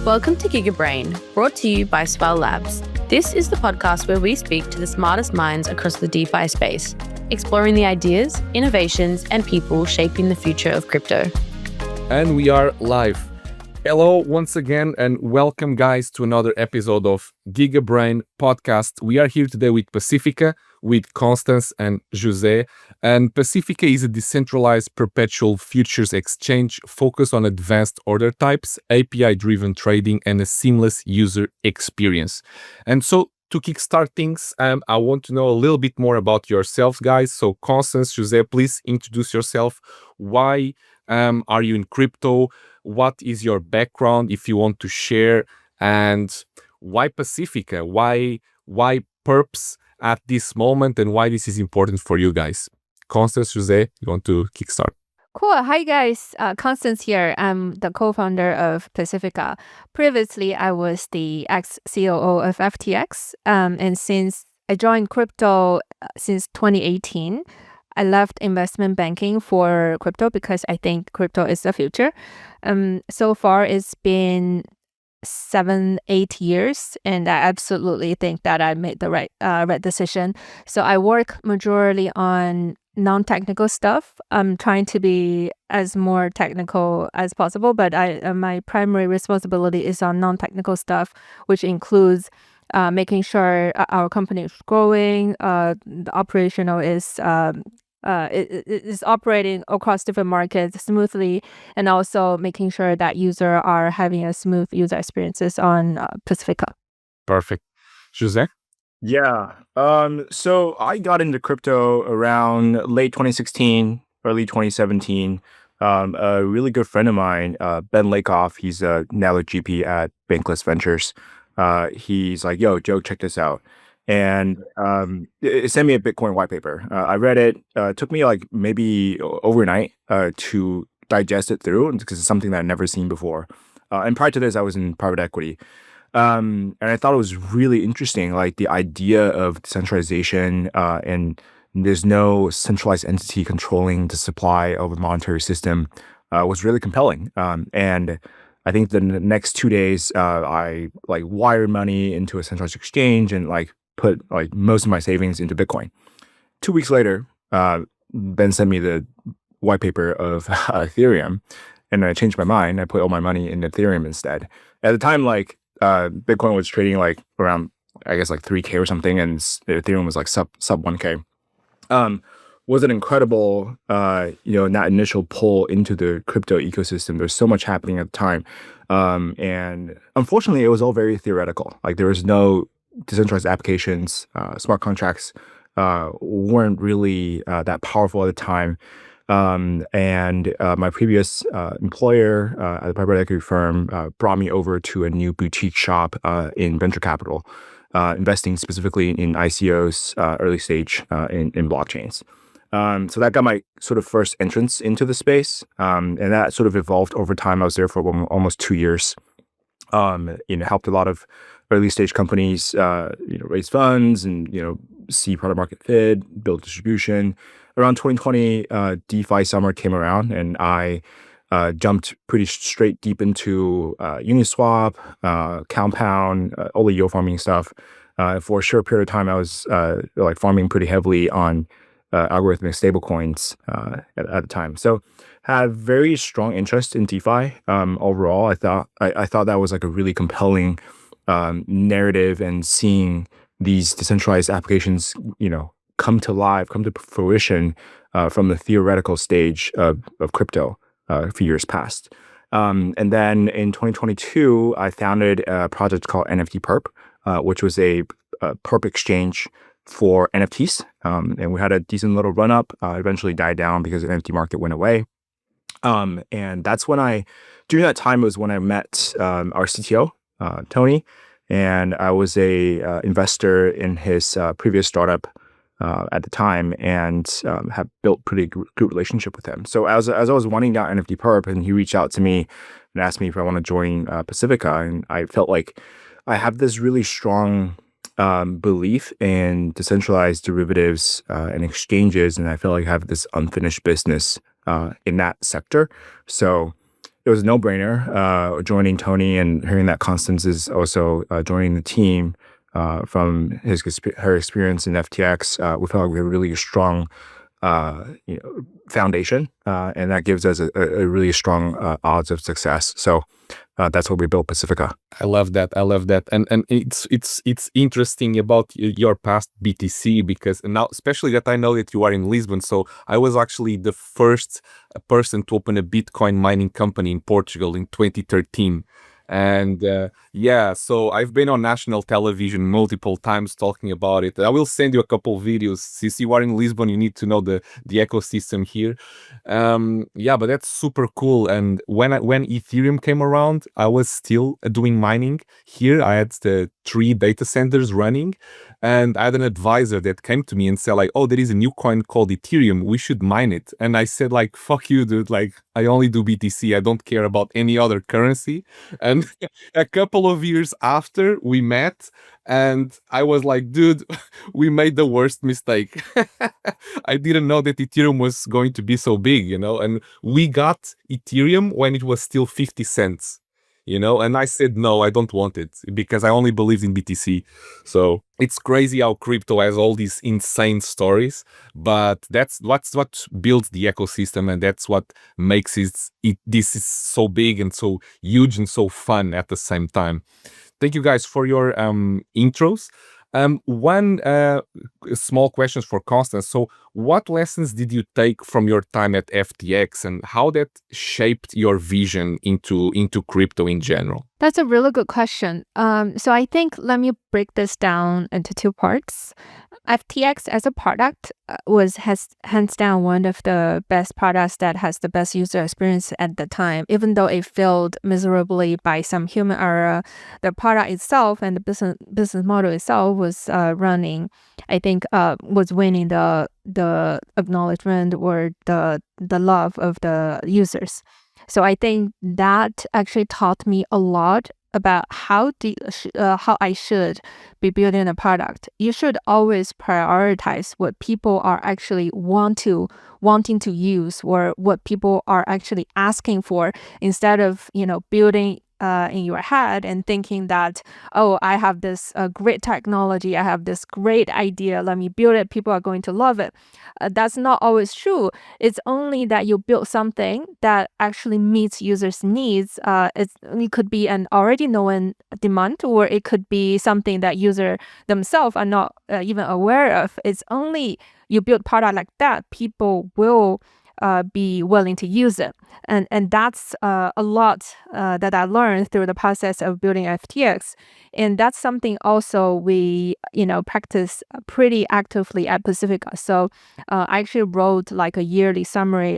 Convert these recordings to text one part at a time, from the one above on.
Welcome to GigaBrain, brought to you by Swell Labs. This is the podcast where we speak to the smartest minds across the DeFi space, exploring the ideas, innovations, and people shaping the future of crypto. And we are live. Hello once again, and welcome guys to another episode of GigaBrain podcast. We are here today with Pacifica, with Constance and Jose. And Pacifica is a decentralized perpetual futures exchange focused on advanced order types, API-driven trading, and a seamless user experience. And so to kickstart things, I want to know a little bit more about yourselves, guys. So Constance, Jose, please introduce yourself. Why are you in crypto? What is your background, if you want to share? And why Pacifica? Why perps at this moment, and why this is important for you guys? Constance, Jose, you want to kickstart? Cool. Hi, guys. Constance here. I'm the co-founder of Pacifica. Previously, I was the ex-COO of FTX. And since I joined crypto since 2018, I left investment banking for crypto because I think crypto is the future. So far, it's been 7-8 years, and I absolutely think that I made the right decision. So I work majorly on non-technical stuff. I'm trying to be as more technical as possible, but my primary responsibility is on non-technical stuff, which includes making sure our company is growing, the operational is operating across different markets smoothly, and also making sure that users are having a smooth user experiences on Pacifica. Perfect. Jose? Yeah. So I got into crypto around late 2016, early 2017. A really good friend of mine, Ben Lakoff, he's now a GP at Bankless Ventures. He's like, yo, Joe, check this out. And it sent me a Bitcoin white paper. I read it. It took me like maybe overnight to digest it through, because it's something that I'd never seen before. And prior to this, I was in private equity. And I thought it was really interesting, like the idea of decentralization, and there's no centralized entity controlling the supply of a monetary system, was really compelling. And I think the next 2 days, I like wired money into a centralized exchange and like put like most of my savings into Bitcoin. 2 weeks later, Ben sent me the white paper of Ethereum, and I changed my mind. I put all my money in Ethereum instead. At the time, like Bitcoin was trading like around, I guess, like 3K or something, and Ethereum was like sub 1K. Was an incredible, that initial pull into the crypto ecosystem. There's so much happening at the time. And unfortunately, it was all very theoretical. Like there was no decentralized applications, smart contracts weren't really that powerful at the time. And my previous employer at a private equity firm brought me over to a new boutique shop in venture capital, investing specifically in ICOs, early stage in blockchains. So that got my sort of first entrance into the space, and that sort of evolved over time. I was there for almost 2 years. Helped a lot of early stage companies, raise funds and see product market fit, build distribution. Around 2020, DeFi summer came around, and I jumped pretty straight deep into Uniswap, Compound, all the yield farming stuff. For a short period of time, I was like farming pretty heavily on algorithmic stablecoins at the time. So had very strong interest in DeFi overall. I thought that was like a really compelling narrative, and seeing these decentralized applications, come to fruition from the theoretical stage of crypto a few years past. And then in 2022, I founded a project called NFTPerp, which was a perp exchange for NFTs. And we had a decent little run up, eventually died down because the NFT market went away. And that's when during that time was when I met our CTO, Tony, and I was a investor in his previous startup at the time, and have built pretty good relationship with him. So as I was winding down NFTPerp, and he reached out to me and asked me if I want to join Pacifica, and I felt like I have this really strong belief in decentralized derivatives and exchanges, and I feel like I have this unfinished business in that sector. So it was a no-brainer joining Tony and hearing that Constance is also joining the team from her experience in FTX. We felt like we have a really strong foundation, and that gives us a really strong odds of success. So that's what we built Pacifica. I love that. And it's interesting about your past BTC, because now, especially that I know that you are in Lisbon. So I was actually the first person to open a Bitcoin mining company in Portugal in 2013. And so I've been on national television multiple times talking about it. I will send you a couple videos. Since you are in Lisbon, you need to know the ecosystem here. But that's super cool. And when Ethereum came around, I was still doing mining here. I had the 3 data centers running, and I had an advisor that came to me and said like, "Oh, there is a new coin called Ethereum. We should mine it." And I said like, "Fuck you, dude. Like, I only do BTC. I don't care about any other currency." And a couple of years after we met, and I was like, "Dude, we made the worst mistake." I didn't know that Ethereum was going to be so big, and we got Ethereum when it was still 50 cents. And I said, no, I don't want it, because I only believed in BTC. So it's crazy how crypto has all these insane stories, but that's what builds the ecosystem, and that's what makes this is so big and so huge and so fun at the same time. Thank you guys for your intros. One small questions for Constance. So what lessons did you take from your time at FTX, and how that shaped your vision into crypto in general? That's a really good question. So I think let me break this down into 2 parts. FTX as a product has hands down one of the best products that has the best user experience at the time. Even though it failed miserably by some human error, the product itself and the business model itself was running. I think was winning the acknowledgement or the love of the users. So I think that actually taught me a lot about how I should be building a product. You should always prioritize what people are actually wanting to use, or what people are actually asking for, instead of building in your head and thinking that, oh, I have this great technology, I have this great idea, let me build it, people are going to love it. That's not always true. It's only that you build something that actually meets users' needs. It could be an already known demand, or it could be something that user themselves are not even aware of. It's only you build product like that, people will be willing to use it. And that's a lot that I learned through the process of building FTX. And that's something also we, practice pretty actively at Pacifica. So I actually wrote like a yearly summary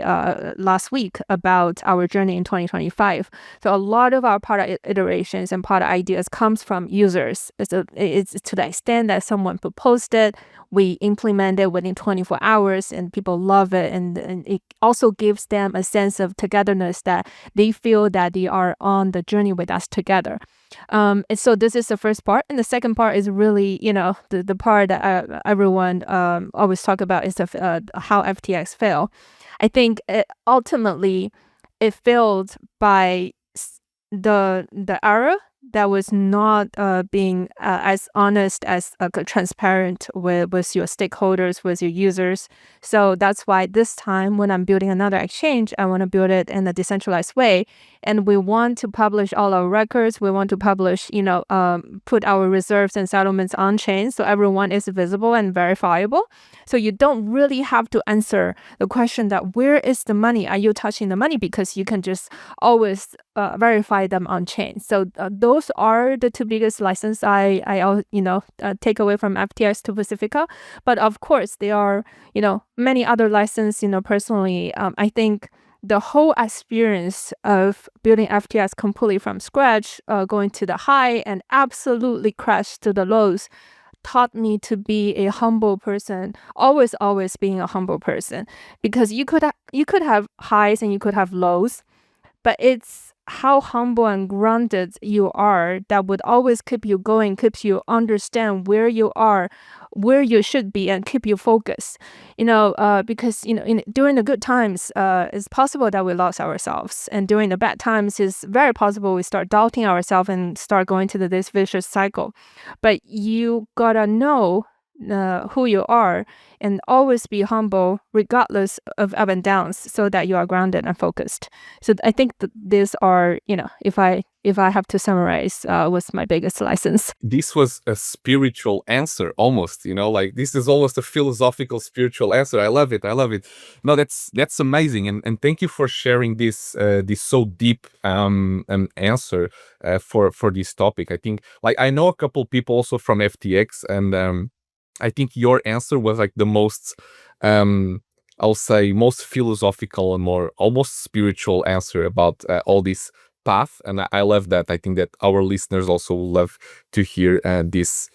last week about our journey in 2025. So a lot of our product iterations and product ideas comes from users. It's to the extent that someone proposed it, we implement it within 24 hours, and people love it. And it also gives them a sense of togetherness, that they feel that they are on the journey with us together. And so this is the first part. And the second part is really, the part that everyone always talk about is how FTX failed. I think ultimately it failed by the error that was not being as honest, as transparent with your stakeholders, with your users. So that's why this time when I'm building another exchange, I want to build it in a decentralized way. And we want to publish all our records. We want to publish, put our reserves and settlements on chain, so everyone is visible and verifiable. So you don't really have to answer the question that where is the money? Are you touching the money? Because you can just always verify them on chain. So those are the 2 biggest lessons I take away from FTX to Pacifica. But of course, there are many other lessons. Personally, I think the whole experience of building FTX completely from scratch, going to the high and absolutely crash to the lows, taught me to be a humble person, always being a humble person, because you could have highs and you could have lows, but it's how humble and grounded you are, that would always keep you going, keeps you understand where you are, where you should be, and keep you focused. Because during the good times, it's possible that we lost ourselves, and during the bad times, it's very possible we start doubting ourselves and start going to this vicious cycle. But you gotta know who you are, and always be humble regardless of up and downs, so that you are grounded and focused. So I think that these are, if I have to summarize, what's my biggest lessons. This was a spiritual answer almost, like this is almost a philosophical spiritual answer. I love it. No, that's amazing. And thank you for sharing this so deep answer for this topic. I think, like, I know a couple people also from FTX, and I think your answer was like the most, I'll say, most philosophical and more almost spiritual answer about all this path. And I love that. I think that our listeners also will love to hear this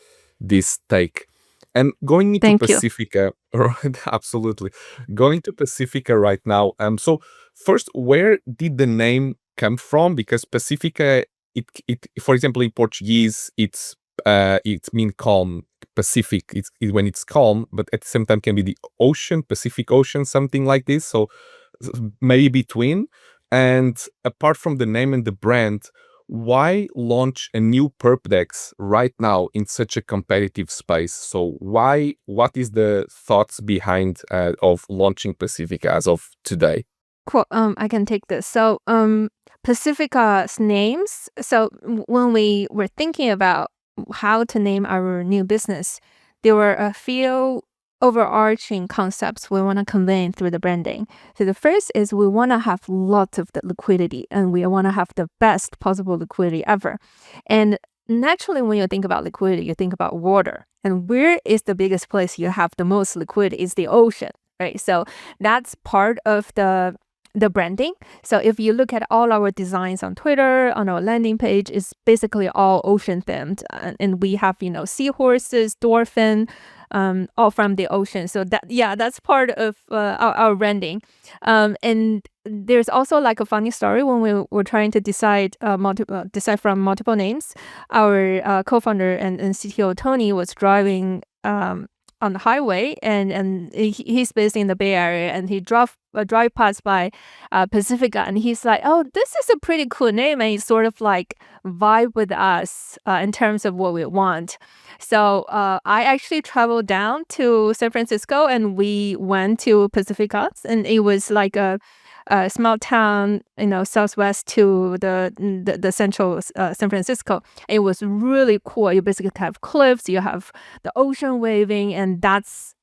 take. And going into Thank you. Pacifica, absolutely. Going to Pacifica right now. So first, where did the name come from? Because Pacifica, it for example, in Portuguese, it means calm. Pacific, it's when it's calm, but at the same time can be the ocean, Pacific Ocean, something like this. So maybe between. And apart from the name and the brand, why launch a new perp DEX right now in such a competitive space? So what is the thoughts behind of launching Pacifica as of today? Cool. I can take this. So, Pacifica's names. So when we were thinking about how to name our new business, there were a few overarching concepts we want to convey through the branding. So the first is we want to have lots of the liquidity, and we want to have the best possible liquidity ever. And naturally, when you think about liquidity, you think about water. And where is the biggest place you have the most liquidity? Is the ocean, right? So that's part of the branding. So if you look at all our designs on Twitter, on our landing page, it's basically all ocean themed, and we have seahorses, dolphin, all from the ocean. So that's part of our branding. And there's also like a funny story when we were trying to decide from multiple names. Our co-founder and CTO Tony was driving on the highway, and he's based in the Bay Area, and he drive past by Pacifica, and he's like, "Oh, this is a pretty cool name," and he sort of like vibe with us in terms of what we want. So I actually traveled down to San Francisco, and we went to Pacifica, and it was like a small town, southwest to the central San Francisco. It was really cool. You basically have cliffs, you have the ocean waving, and that's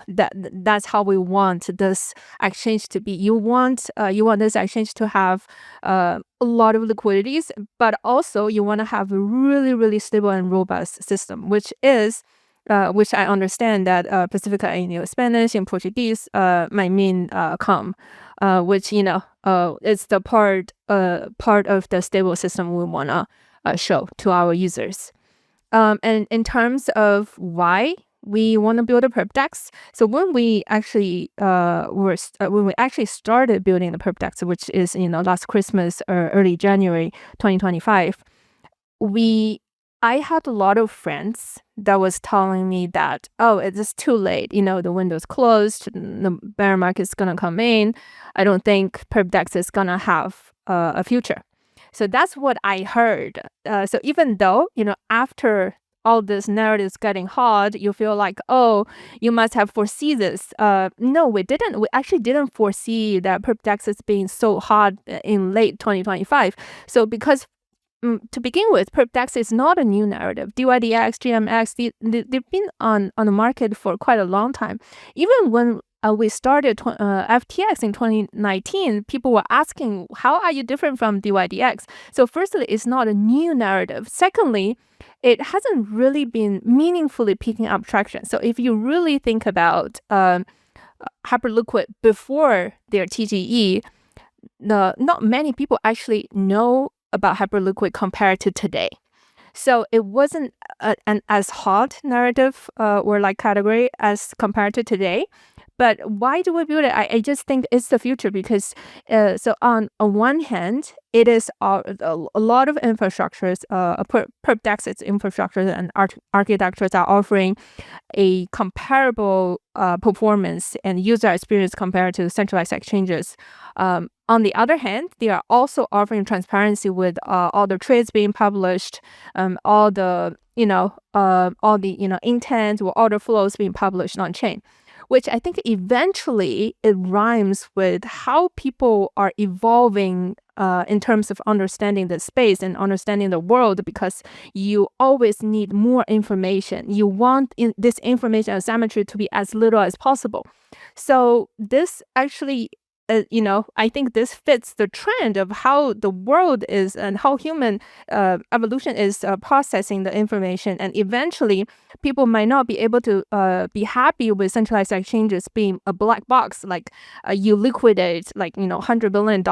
that's how we want this exchange to be. You want this exchange to have a lot of liquidities, but also you want to have a really, really stable and robust system, which I understand that Pacifica in Spanish and Portuguese might mean calm, which it's the part of the stable system we wanna show to our users. And in terms of why we want to build a perp DEX, so when we actually started building the perp DEX, which is last Christmas or early January 2025, I had a lot of friends that was telling me that, oh, it is too late. The window's closed. The bear market's going to come in. I don't think perp DEX is going to have a future. So that's what I heard. So even though, after all this narratives getting hot, you feel like, oh, you must have foreseen this. No, we didn't. We actually didn't foresee that perp DEX is being so hot in late 2025. So because to begin with, perp DEX is not a new narrative. DYDX, GMX, they've been on the market for quite a long time. Even when we started FTX in 2019, people were asking, how are you different from DYDX? So firstly, it's not a new narrative. Secondly, it hasn't really been meaningfully picking up traction. So if you really think about Hyperliquid before their TGE, not many people actually know about Hyperliquid compared to today. So it wasn't an as hot narrative or like category as compared to today. But why do we build it? I just think it's the future because so on one hand, it is a lot of infrastructures, perp DEXs infrastructures and architectures are offering a comparable performance and user experience compared to centralized exchanges. On the other hand, they are also offering transparency with all the trades being published, all the intent or order flows being published on chain, which I think eventually it rhymes with how people are evolving in terms of understanding the space and understanding the world, because you always need more information. You want this information asymmetry to be as little as possible. So this actually I think this fits the trend of how the world is and how human evolution is processing the information. And eventually, people might not be able to be happy with centralized exchanges being a black box, like you liquidate like $100 billion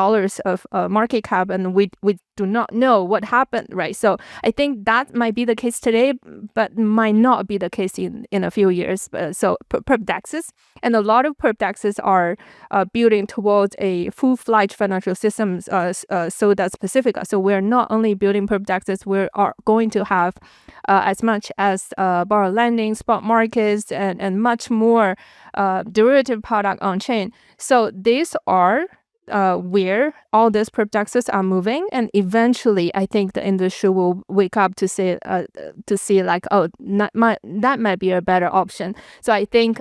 of market cap, and we do not know what happened, right? So I think that might be the case today, but might not be the case in a few years. So perp DEXs, and a lot of perp DEXs are building towards a full-fledged financial system, so that's Pacifica. So we're not only building perp DEXs, we are going to have as much as borrow lending, spot markets, and much more derivative product on chain. So these are where all these perp DEXs are moving, and eventually I think the industry will wake up to see like, oh, that might be a better option. So I think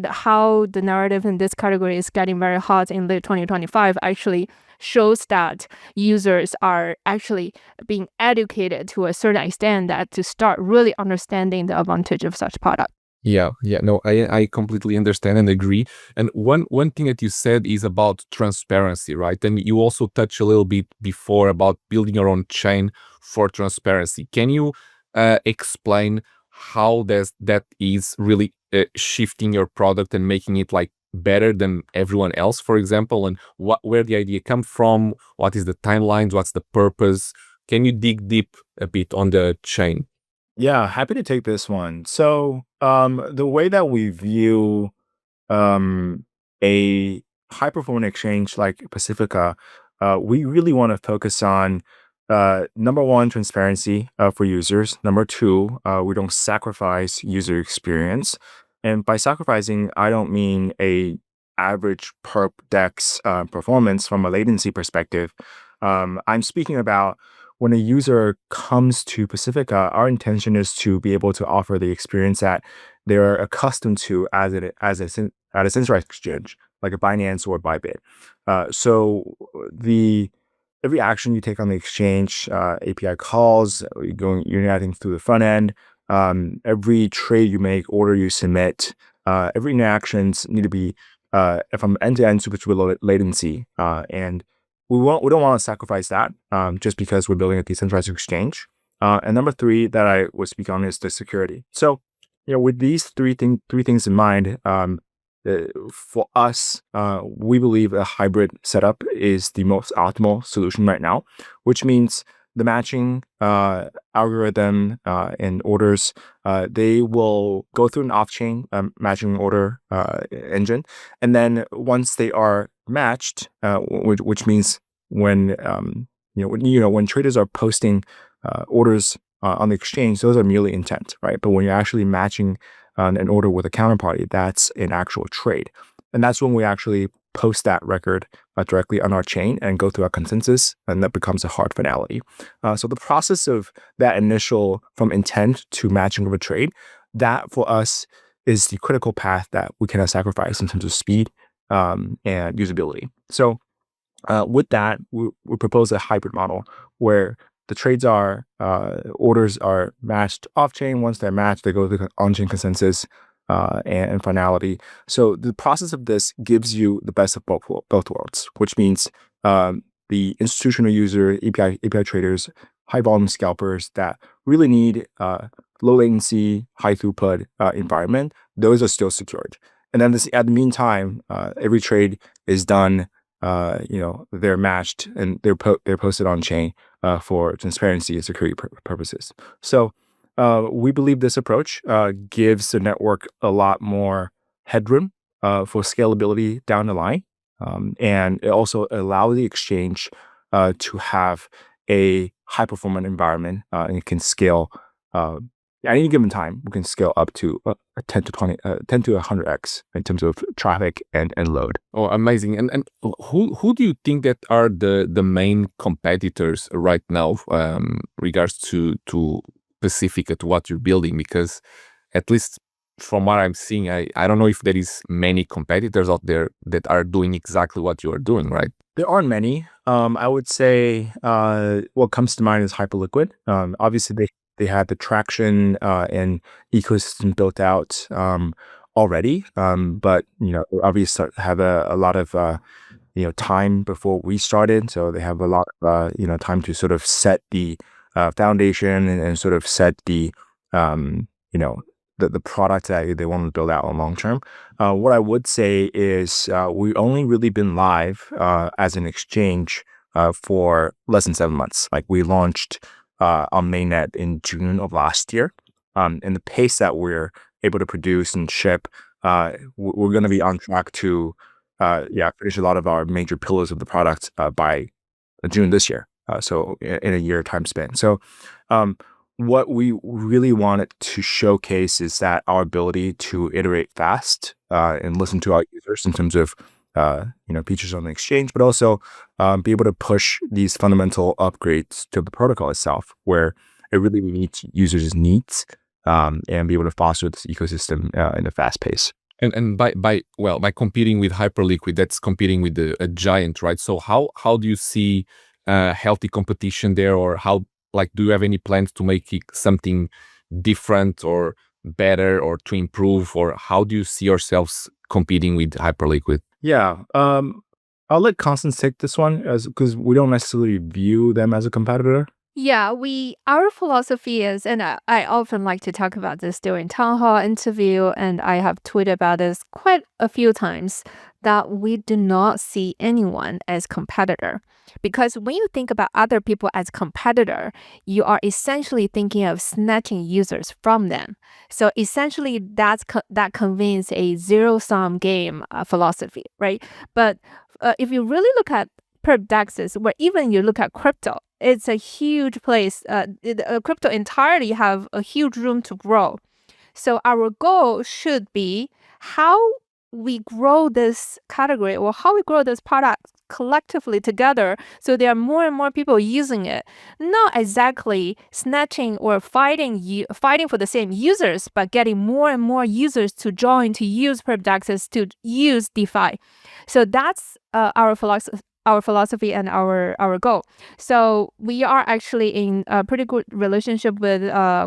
how the narrative in this category is getting very hot in late 2025 actually shows that users are actually being educated to a certain extent that to start really understanding the advantage of such product. Yeah, no, I completely understand and agree. And one thing that you said is about transparency, right? And you also touched a little bit before about building your own chain for transparency. Can you explain how that is really shifting your product and making it like better than everyone else, for example, and where the idea come from? What is the timelines? What's the purpose? Can you dig deep a bit on the chain? Yeah, happy to take this one. So, the way that we view a high-performing exchange like Pacifica, we really want to focus on number one, transparency for users. Number two, we don't sacrifice user experience. And by sacrificing, I don't mean a average perp DEX performance from a latency perspective. I'm speaking about when a user comes to Pacifica, our intention is to be able to offer the experience that they're accustomed to at a centralized exchange, like a Binance or Bybit. So every action you take on the exchange, API calls, you're adding through the front end, every trade you make, order you submit, every interactions need to be from end-to-end super low latency, and we don't want to sacrifice that just because we're building a decentralized exchange. And number three that I would speak on is the security. So, with these three things in mind, for us, we believe a hybrid setup is the most optimal solution right now, which means the matching algorithm and orders, they will go through an off-chain matching order engine, and then once they are matched, which means when when traders are posting orders on the exchange, those are merely intent, right? But when you're actually matching an order with a counterparty, that's an actual trade, and that's when we actually post that record directly on our chain and go through our consensus, and that becomes a hard finality. So the process of that initial from intent to matching of a trade, that for us is the critical path that we cannot sacrifice in terms of speed and usability. So with that, we propose a hybrid model where the trades orders are matched off-chain. Once they're matched, they go to the on-chain consensus and finality. So the process of this gives you the best of both worlds, which means the institutional user, API traders, high volume scalpers that really need low latency, high throughput environment, those are still secured. And then at the meantime, every trade is done. They're matched and they're posted on chain for transparency and security purposes. So we believe this approach gives the network a lot more headroom for scalability down the line. And it also allows the exchange to have a high performant environment, and it can scale at any given time. We can scale up to 10 to 100x in terms of traffic and load. Oh, amazing! And who do you think that are the main competitors right now, regards to Pacifica, to what you're building? Because at least from what I'm seeing, I don't know if there is many competitors out there that are doing exactly what you are doing, right? There aren't many. I would say what comes to mind is Hyperliquid. Obviously, they had the traction and ecosystem built out already, but obviously have a lot of time before we started, so they have a lot of time to sort of set the foundation and sort of set the the product that they want to build out on long term. What I would say is we've only really been live as an exchange for less than 7 months. Like, we launched on mainnet in June of last year, and the pace that we're able to produce and ship, we're going to be on track to finish a lot of our major pillars of the product by June this year. So in a year time span. So what we really wanted to showcase is that our ability to iterate fast and listen to our users in terms of features on the exchange, but also be able to push these fundamental upgrades to the protocol itself, where it really meets users' needs, and be able to foster this ecosystem in a fast pace. And by competing with Hyperliquid, that's competing with a giant, right? So how do you see healthy competition there, or how, like, do you have any plans to make it something different or better, or to improve, or how do you see yourselves competing with Hyperliquid? Yeah, I'll let Constance take this one, because we don't necessarily view them as a competitor. Yeah, our philosophy is, and I often like to talk about this during town hall interview, and I have tweeted about this quite a few times, that we do not see anyone as competitor. Because when you think about other people as competitor, you are essentially thinking of snatching users from them. So essentially, that conveys a zero-sum game philosophy, right? But if you really look at perp dexes, where even you look at crypto, it's a huge place. Crypto entirely have a huge room to grow. So our goal should be how we grow this category, or how we grow this product collectively together, so there are more and more people using it. Not exactly snatching or fighting for the same users, but getting more and more users to join, to use perp dexes, to use DeFi. So that's our philosophy and our goal. So we are actually in a pretty good relationship with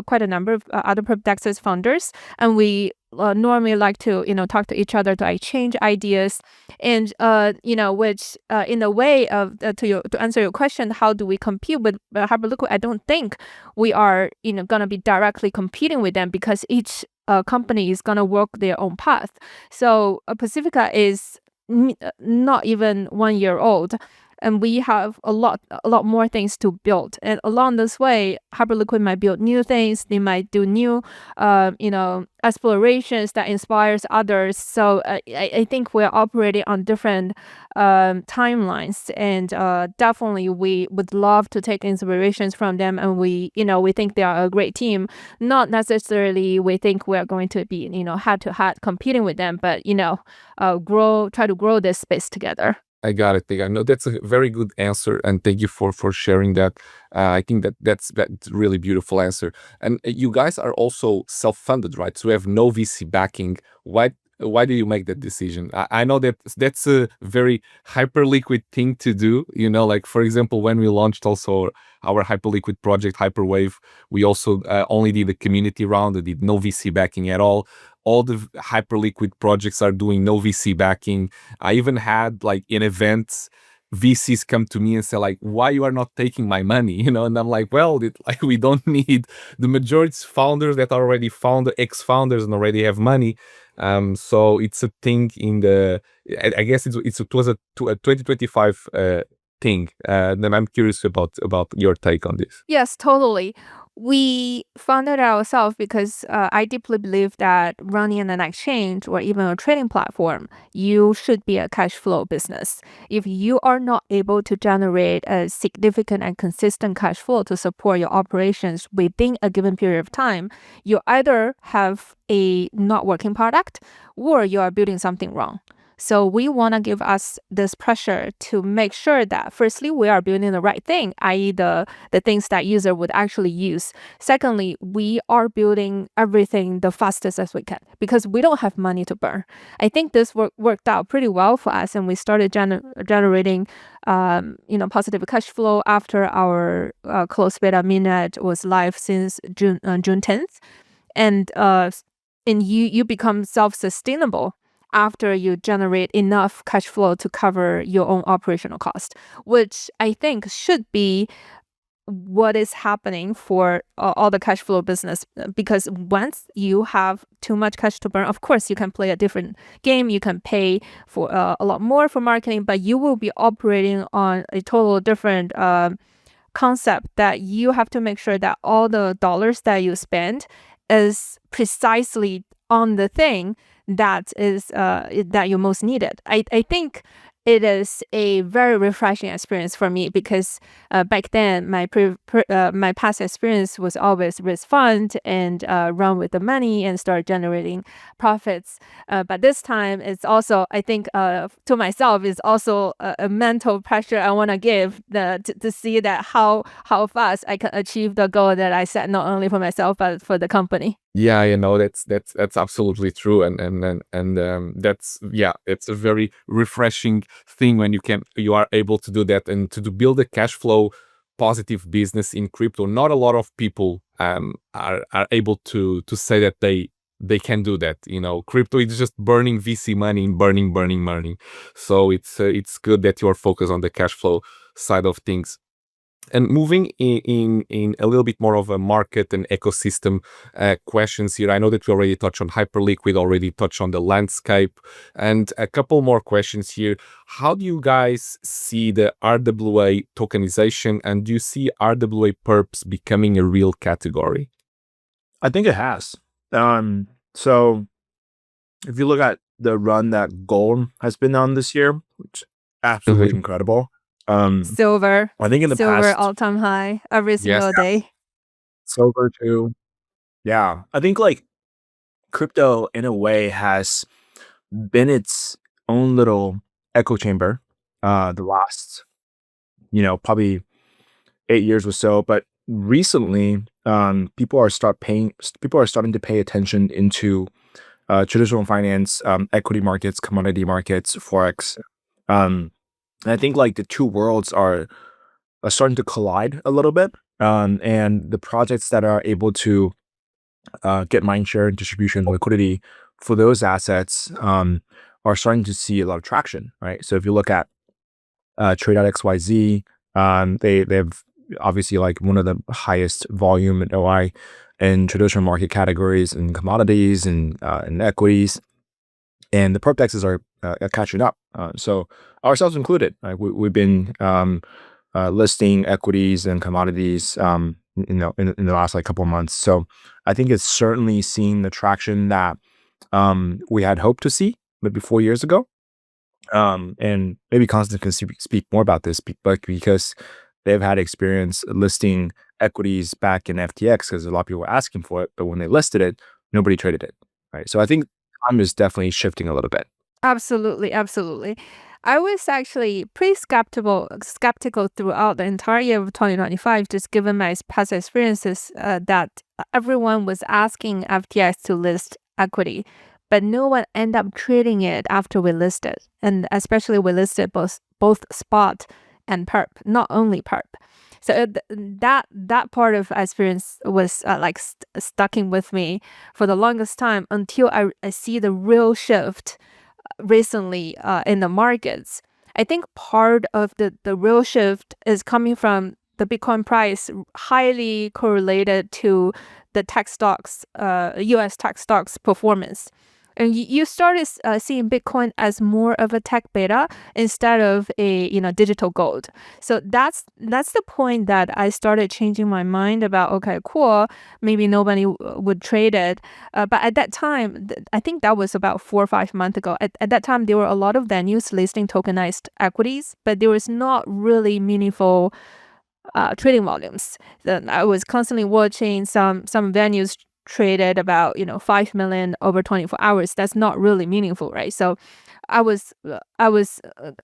quite a number of other perp dexes founders, and we normally like to talk to each other to exchange ideas, and which in a way of to answer your question, how do we compete with Hyperliquid? I don't think we are gonna be directly competing with them, because each company is gonna walk their own path. So Pacifica is not even 1 year old, and we have a lot more things to build. And along this way, Hyperliquid might build new things. They might do new, explorations that inspires others. So I think we're operating on different timelines, and definitely we would love to take inspirations from them. And we think they are a great team. Not necessarily we think we're going to be head to head competing with them, but try to grow this space together. I got it. No, that's a very good answer, and thank you for sharing that. I think that's really beautiful answer. And you guys are also self-funded, right? So you have no VC backing. Why do you make that decision? I know that's a very Hyperliquid thing to do. Like, for example, when we launched also our Hyperliquid project, Hyperwave, we also only did a community round. We did no VC backing at all. All the Hyperliquid projects are doing no VC backing. I even had, like, in events, VCs come to me and say, like, why you are not taking my money? And I'm like, well, we don't need. The majority founders that are already ex-founders and already have money. So it's a thing in I guess it was a 2025 thing. Then I'm curious about your take on this. Yes, totally. We founded it ourselves because I deeply believe that running an exchange or even a trading platform, you should be a cash flow business. If you are not able to generate a significant and consistent cash flow to support your operations within a given period of time, you either have a not working product or you are building something wrong. So we want to give us this pressure to make sure that firstly, we are building the right thing, i.e. the things that user would actually use. Secondly, we are building everything the fastest as we can because we don't have money to burn. I think this worked out pretty well for us, and we started generating positive cash flow after our closed beta mainnet was live since June 10th. And you become self-sustainable after you generate enough cash flow to cover your own operational cost, which I think should be what is happening for all the cash flow business. Because once you have too much cash to burn, of course, you can play a different game. You can pay for a lot more for marketing, but you will be operating on a total different concept that you have to make sure that all the dollars that you spend is precisely on the thing that is that you most needed. I think it is a very refreshing experience for me because back then my my past experience was always risk fund and run with the money and start generating profits. But this time it's also, I think, to myself, is also a mental pressure I want to give to see that how fast I can achieve the goal that I set, not only for myself but for the company. Yeah, that's absolutely true, and that's, yeah, it's a very refreshing thing when you are able to do that and to build a cash flow positive business in crypto. Not a lot of people are able to say that they can do that. Crypto is just burning VC money and burning money. So it's good that you are focused on the cash flow side of things. And moving in a little bit more of a market and ecosystem questions here. I know that we already touched on Hyperliquid, already touched on the landscape, and a couple more questions here. How do you guys see the RWA tokenization, and do you see RWA perps becoming a real category? I think it has. So if you look at the run that gold has been on this year, which absolutely Mhm. incredible. Silver I think in the past, all-time high every Yes. single day. silver too. Yeah, I think like crypto in a way has been its own little echo chamber. The last, probably 8 years or so, but recently, people are starting to pay attention into traditional finance, equity markets, commodity markets, forex. And I think like the two worlds are starting to collide a little bit. And the projects that are able to get mindshare and distribution liquidity for those assets are starting to see a lot of traction, right? So if you look at Trade.xyz, they have obviously like one of the highest volume and OI in traditional market categories and commodities and equities, and the perp dexes are catching up. So ourselves included, right? We've been listing equities and commodities, in the last like couple of months. So I think it's certainly seeing the traction that we had hoped to see maybe 4 years ago. And maybe Constance can speak more about this, but because they've had experience listing equities back in FTX, because a lot of people were asking for it, but when they listed it, nobody traded it, right? So I think time is definitely shifting a little bit. Absolutely, absolutely. I was actually pretty skeptical throughout the entire year of 2025, just given my past experiences, that everyone was asking FTX to list equity, but no one ended up trading it after we listed. And especially we listed both spot and perp, not only perp. So that part of experience was sticking with me for the longest time until I see the real shift recently in the markets. I think part of the real shift is coming from the Bitcoin price highly correlated to the tech stocks, US tech stocks performance. And you started seeing Bitcoin as more of a tech beta instead of a digital gold. So that's the point that I started changing my mind about. Okay, cool. Maybe nobody would trade it, but at that time, I think that was about 4 or 5 months ago. At that time, there were a lot of venues listing tokenized equities, but there was not really meaningful trading volumes. Then I was constantly watching some venues traded about 5 million over 24 hours. That's not really meaningful, right? So I was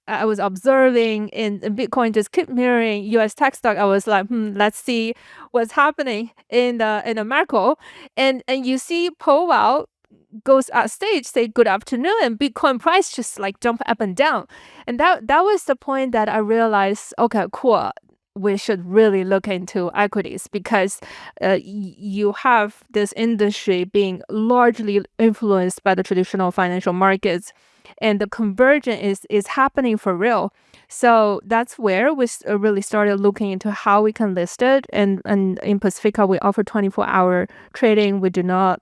observing, and Bitcoin just kept mirroring US tech stock. I was like, let's see what's happening in the macro, and you see Powell goes on stage, say good afternoon, and Bitcoin price just like jump up and down, and that was the point that I realized, okay, cool. We should really look into equities because you have this industry being largely influenced by the traditional financial markets, and the convergence is happening for real. So that's where we really started looking into how we can list it. And in Pacifica, we offer 24-hour trading. We do not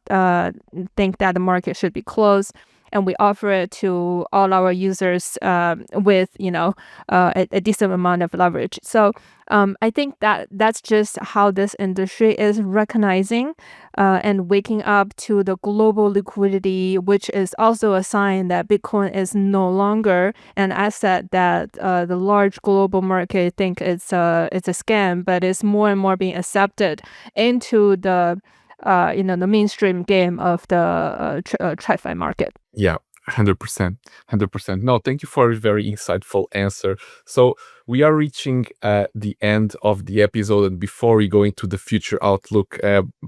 think that the market should be closed. And we offer it to all our users with, a decent amount of leverage. So I think that's just how this industry is recognizing and waking up to the global liquidity, which is also a sign that Bitcoin is no longer an asset that the large global market think it's a scam, but it's more and more being accepted into the the mainstream game of the TradFi market. Yeah, 100%. 100%. No, thank you for a very insightful answer. So we are reaching the end of the episode. And before we go into the future outlook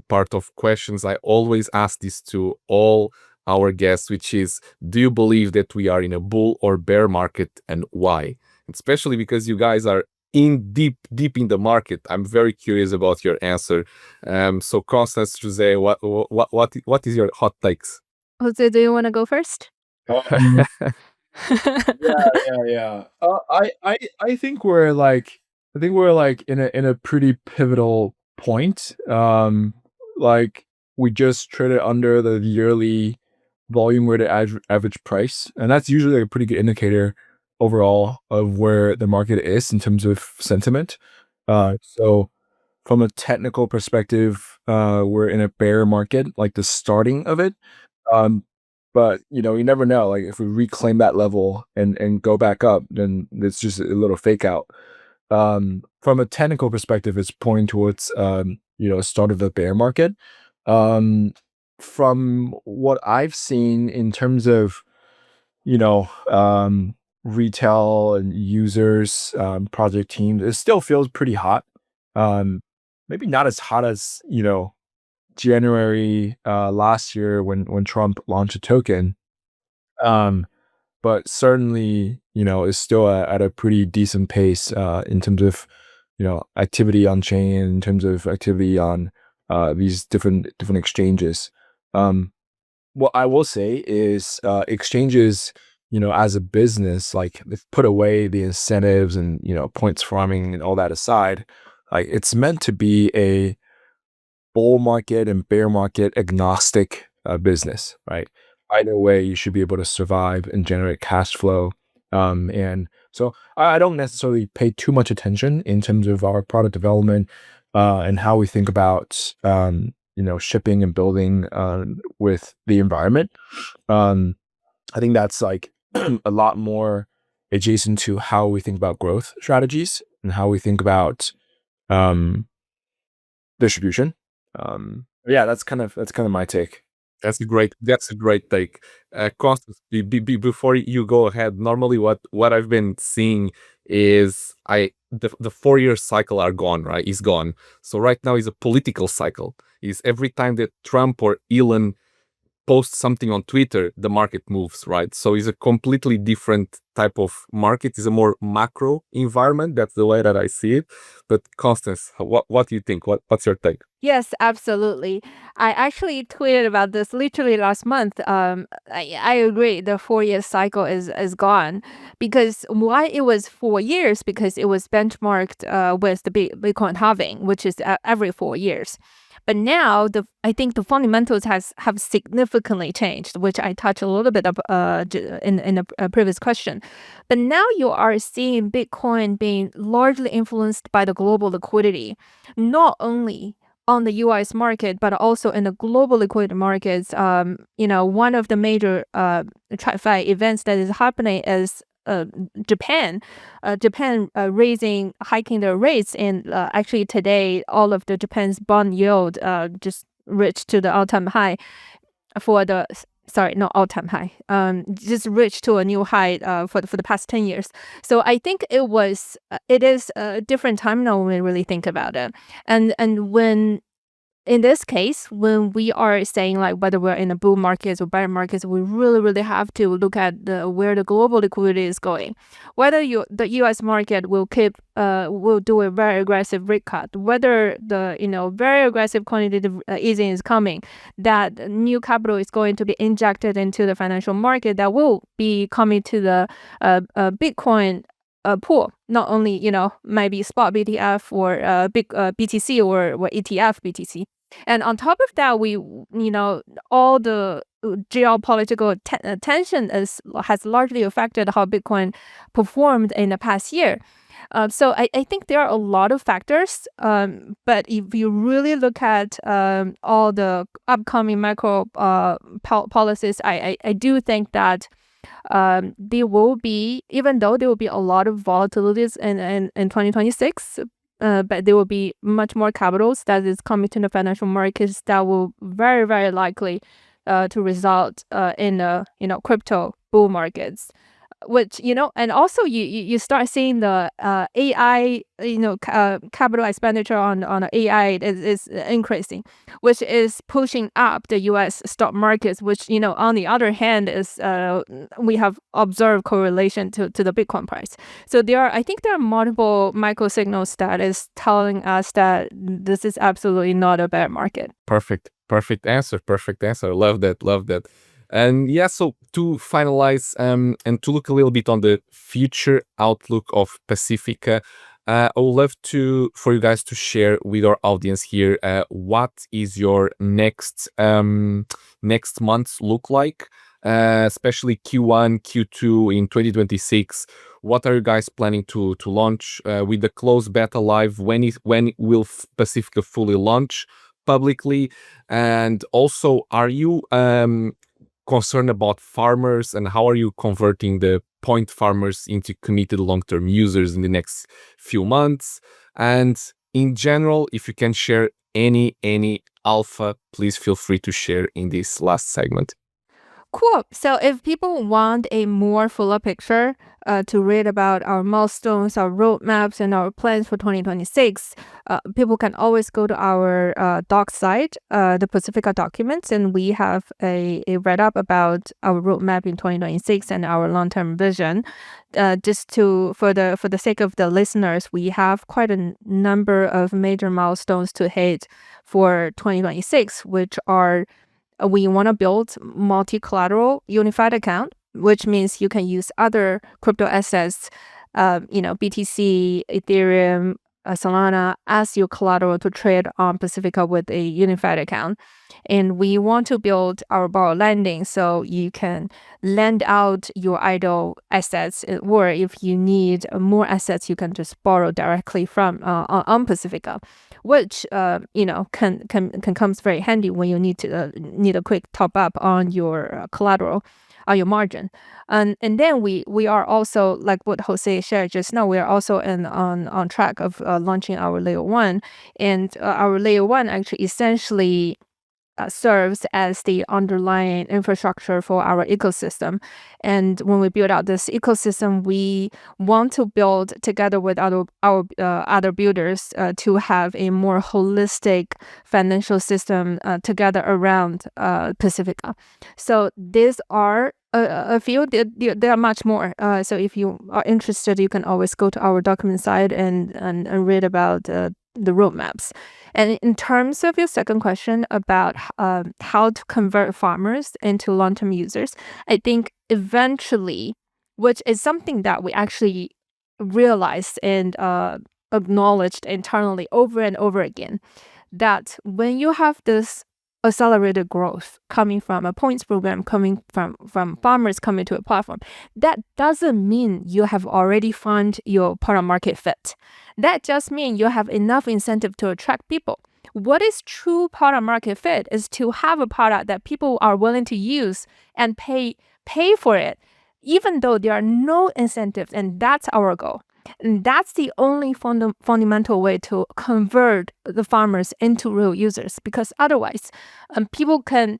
part of questions, I always ask this to all our guests, which is, do you believe that we are in a bull or bear market, and why? Especially because you guys are deep in the market. I'm very curious about your answer. So Constance, Jose, what is your hot takes? Jose, do you want to go first? Yeah. I think we're like in a pretty pivotal point. Like we just traded under the yearly volume weighted average price, and that's usually a pretty good indicator overall of where the market is in terms of sentiment. So from a technical perspective, we're in a bear market, like the starting of it. Um, but you never know. Like if we reclaim that level and go back up, then it's just a little fake out. From a technical perspective, it's pointing towards start of the bear market. From what I've seen in terms of retail and users, project teams, it still feels pretty hot. Maybe not as hot as January last year when Trump launched a token, but certainly is still at a pretty decent pace in terms of activity on chain, in terms of activity on these different exchanges. What I will say is exchanges, as a business, like they've put away the incentives and points farming and all that aside. Like it's meant to be a bull market and bear market agnostic business, right? Either way, you should be able to survive and generate cash flow. And so I don't necessarily pay too much attention in terms of our product development and how we think about shipping and building with the environment. I think that's like a lot more adjacent to how we think about growth strategies and how we think about distribution. Yeah, that's kind of my take. That's a great take. Constance, before you go ahead, normally what I've been seeing is the 4-year cycle are gone, right? Is gone. So right now is a political cycle. Is every time that Trump or Elon post something on Twitter, the market moves, right? So it's a completely different type of market. It's a more macro environment. That's the way that I see it. But Constance, what do you think? What's your take? Yes, absolutely. I actually tweeted about this literally last month. I agree. The 4-year cycle is gone, because why it was 4 years, because it was benchmarked with the Bitcoin halving, which is every 4 years. But now I think the fundamentals have significantly changed, which I touched a little bit in a previous question. But now you are seeing Bitcoin being largely influenced by the global liquidity, not only on the US market, but also in the global liquidity markets. One of the major TradFi events that is happening is Japan hiking their rates, and actually today all of the Japan's bond yield just reached to the all-time high not all-time high, just reached to a new high for the past 10 years. So I think it is a different time now when we really think about it. And when in this case, when we are saying like whether we're in a bull markets or bear markets, we really, really have to look at where the global liquidity is going. Whether the U.S. market will do a very aggressive rate cut, whether the very aggressive quantitative easing is coming, that new capital is going to be injected into the financial market that will be coming to the Bitcoin pool, not only maybe spot BTF or big BTC or ETF BTC. And on top of that, we all the geopolitical tension has largely affected how Bitcoin performed in the past year. So I think there are a lot of factors, but if you really look at all the upcoming macro policies, I do think that there will be, even though there will be a lot of volatilities in 2026, but there will be much more capitals that is coming to the financial markets that will very, very likely to result in crypto bull markets. Which and also you start seeing the AI capital expenditure on AI is increasing, which is pushing up the U.S. stock markets. Which on the other hand is we have observed correlation to the Bitcoin price. So I think there are multiple micro signals that is telling us that this is absolutely not a bear market. Perfect answer. Love that. And yeah, so to finalize and to look a little bit on the future outlook of Pacifica, I would love for you guys to share with our audience here what is your next months look like, especially Q1, Q2 in 2026. What are you guys planning to launch with the closed beta live? When will Pacifica fully launch publicly? And also, are you concerned about farmers, and how are you converting the point farmers into committed long-term users in the next few months? And in general, if you can share any alpha, please feel free to share in this last segment. Cool. So if people want a more fuller picture to read about our milestones, our roadmaps, and our plans for 2026, people can always go to our doc site, the Pacifica documents, and we have a write-up about our roadmap in 2026 and our long-term vision. Just for the sake of the listeners, we have quite a number of major milestones to hit for 2026, which are we want to build multi-collateral unified account, which means you can use other crypto assets, BTC, Ethereum, Solana as your collateral to trade on Pacifica with a unified account. And we want to build our borrow lending so you can lend out your idle assets, or if you need more assets, you can just borrow directly from on Pacifica, which can comes very handy when you need a quick top up on your collateral, on your margin. And then we are also, like what Jose shared just now, we are also on track of launching our layer 1, and our layer 1 actually essentially serves as the underlying infrastructure for our ecosystem. And when we build out this ecosystem, we want to build together with our other builders to have a more holistic financial system together around Pacifica. So these are a few. There are much more. So if you are interested, you can always go to our document site and read about the roadmaps. And in terms of your second question about how to convert farmers into long-term users, I think eventually, which is something that we actually realized and acknowledged internally over and over again, that when you have this accelerated growth coming from a points program, coming from farmers coming to a platform, that doesn't mean you have already found your product market fit. That just means you have enough incentive to attract people. What is true product market fit is to have a product that people are willing to use and pay for it, even though there are no incentives, and that's our goal. And that's the only fundamental way to convert the farmers into real users, because otherwise, people can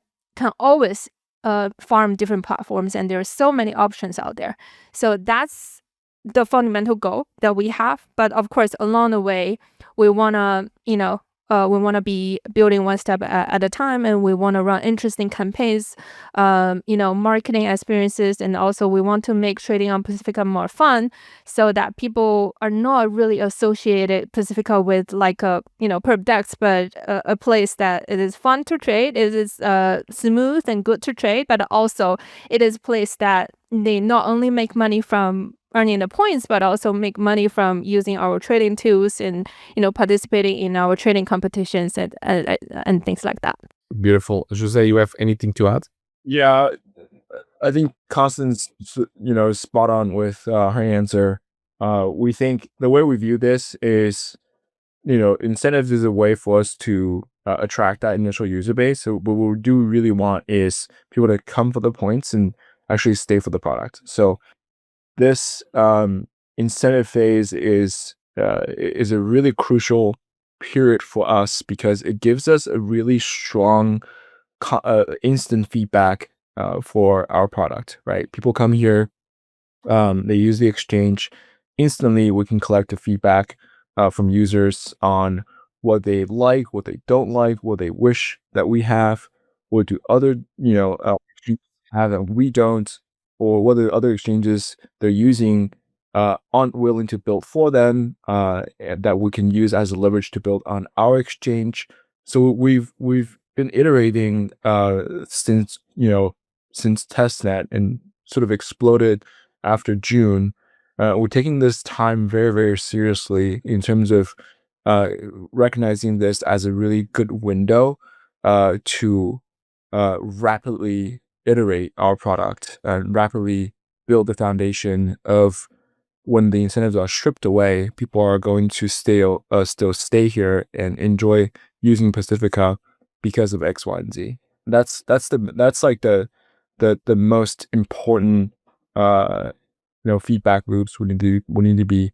always farm different platforms, and there are so many options out there. So that's the fundamental goal that we have. But of course, along the way, we wanna, we want to be building one step at a time, and we want to run interesting campaigns, marketing experiences, and also we want to make trading on Pacifica more fun, so that people are not really associated Pacifica with like a perp dex, but a place that it is fun to trade, it is smooth and good to trade, but also it is a place that they not only make money from earning the points, but also make money from using our trading tools and participating in our trading competitions and things like that. Beautiful. Jose, you have anything to add? Yeah, I think Constance, is spot on with her answer. We think the way we view this is, incentives is a way for us to attract that initial user base. So what we do really want is people to come for the points and actually stay for the product. So this incentive phase is a really crucial period for us, because it gives us a really strong instant feedback for our product, right? People come here, they use the exchange. Instantly, we can collect the feedback from users on what they like, what they don't like, what they wish that we have, what do other have that we don't, or what the other exchanges they're using aren't willing to build for them, that we can use as a leverage to build on our exchange. So we've been iterating since testnet and sort of exploded after June. We're taking this time very, very seriously in terms of recognizing this as a really good window to rapidly iterate our product and rapidly build the foundation of, when the incentives are stripped away, people are going to still stay here and enjoy using Pacifica because of X, Y, and Z. That's like the most important feedback loops we need to be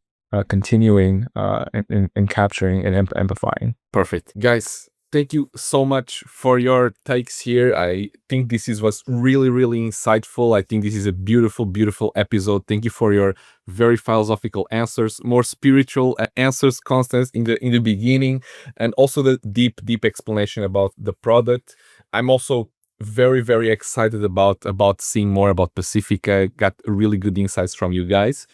continuing and capturing and amplifying. Perfect. Guys, thank you so much for your takes here. I think this was really, really insightful. I think this is a beautiful, beautiful episode. Thank you for your very philosophical answers, more spiritual answers, Constance, in the beginning, and also the deep explanation about the product. I'm also very, very excited about seeing more about Pacifica. Got really good insights from you guys.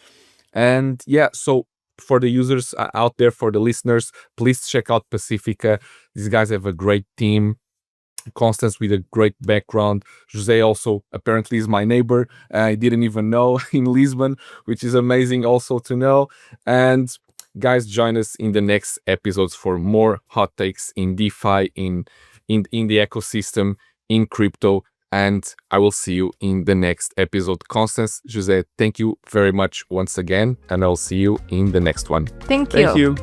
And yeah, so for the users out there, for the listeners, please check out Pacifica. These guys have a great team. Constance with a great background. Jose also apparently is my neighbor. I didn't even know, in Lisbon, which is amazing also to know. And guys, join us in the next episodes for more hot takes in DeFi, in the ecosystem, in crypto. And I will see you in the next episode. Constance, Jose, thank you very much once again, and I'll see you in the next one. Thank you. Thank you.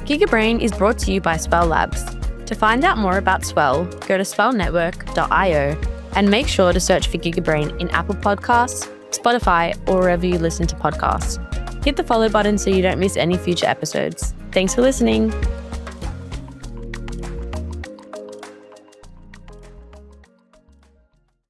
Gigabrain is brought to you by Swell Labs. To find out more about Swell, go to swellnetwork.io and make sure to search for Gigabrain in Apple Podcasts, Spotify, or wherever you listen to podcasts. Hit the follow button so you don't miss any future episodes. Thanks for listening.